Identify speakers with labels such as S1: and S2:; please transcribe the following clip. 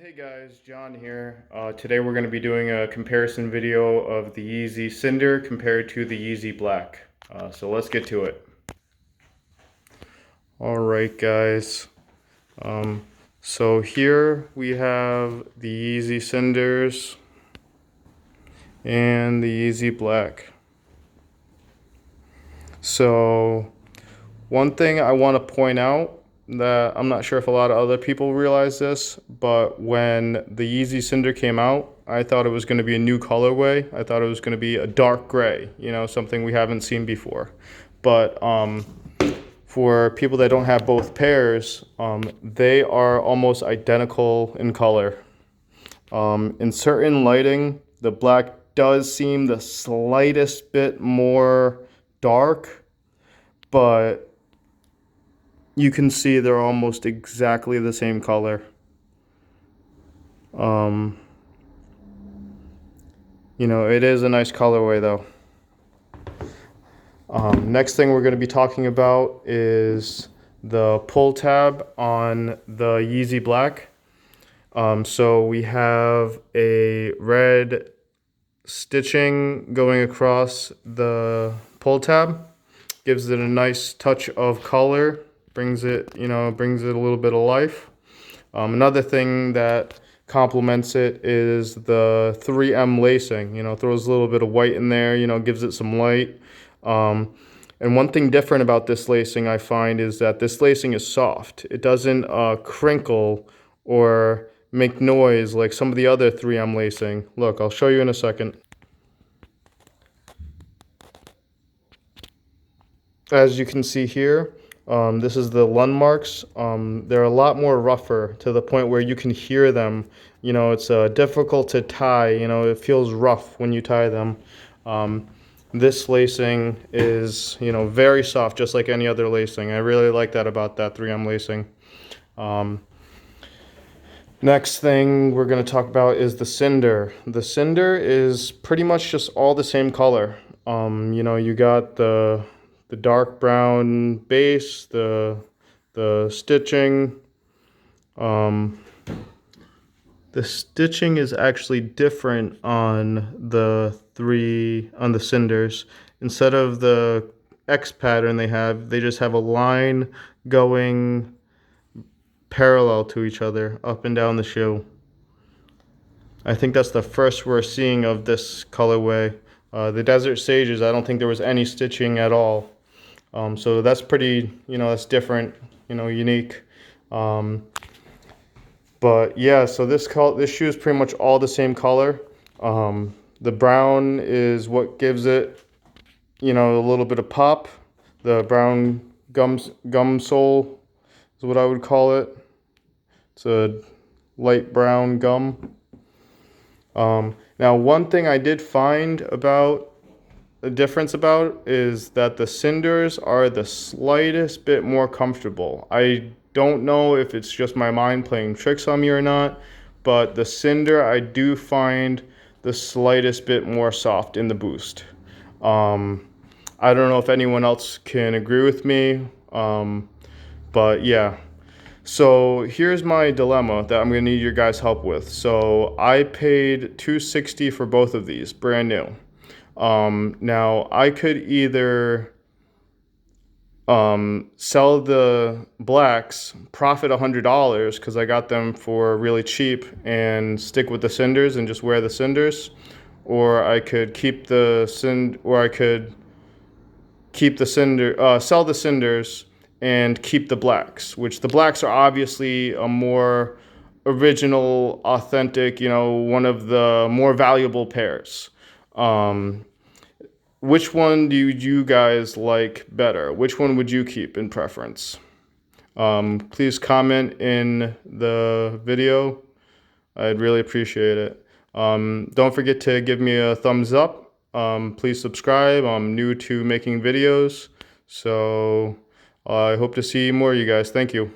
S1: Hey guys, John here. Today we're going to be doing a comparison video of the Yeezy Cinder compared to the Yeezy Black. So let's get to it. Alright guys, so here we have the Yeezy Cinders and the Yeezy Black. So one thing I want to point out that I'm not sure if a lot of other people realize this, but when the Yeezy Cinder came out, I thought it was going to be a new colorway. I thought it was going to be a dark gray, something we haven't seen before. But for people that don't have both pairs, they are almost identical in color. In certain lighting, the black does seem the slightest bit more dark, but you can see they're almost exactly the same color. It is a nice colorway though. Next thing we're going to be talking about is the pull tab on the Yeezy Black. So we have a red stitching going across the pull tab. Gives it a nice touch of color. Brings it a little bit of life. Another thing that complements it is the 3M lacing. Throws a little bit of white in there, gives it some light. And one thing different about this lacing I find is that this lacing is soft. It doesn't crinkle or make noise like some of the other 3M lacing. Look, I'll show you in a second. As you can see here, this is the Lund marks. They're a lot more rougher to the point where you can hear them. It's difficult to tie. It feels rough when you tie them. This lacing is, very soft, just like any other lacing. I really like that about that 3M lacing. Next thing we're going to talk about is the cinder. The cinder is pretty much just all the same color. You got the dark brown base, the stitching. The stitching is actually different on the cinders. Instead of the X pattern they just have a line going parallel to each other up and down the shoe. I think that's the first we're seeing of this colorway. The Desert Sages, I don't think there was any stitching at all. So that's pretty, that's different, unique. But yeah, so this shoe is pretty much all the same color. The brown is what gives it, a little bit of pop. The brown gum sole is what I would call it. It's a light brown gum. Now, one thing I did find about the difference about is that the cinders are the slightest bit more comfortable. I don't know if it's just my mind playing tricks on me or not, but the cinder I do find the slightest bit more soft in the boost. I don't know if anyone else can agree with me, but yeah. So here's my dilemma that I'm going to need your guys' help with. So I paid $260 for both of these, brand new. Now I could either sell the blacks, profit $100 because I got them for really cheap, and stick with the cinders and just wear the cinders, or I could keep the sell the cinders and keep the blacks, which the blacks are obviously a more original, authentic, one of the more valuable pairs. Which one do you guys like better? Which one would you keep in preference? Please comment in the video. I'd really appreciate it. Don't forget to give me a thumbs up. Please subscribe. I'm new to making videos, so I hope to see more of you guys. Thank you.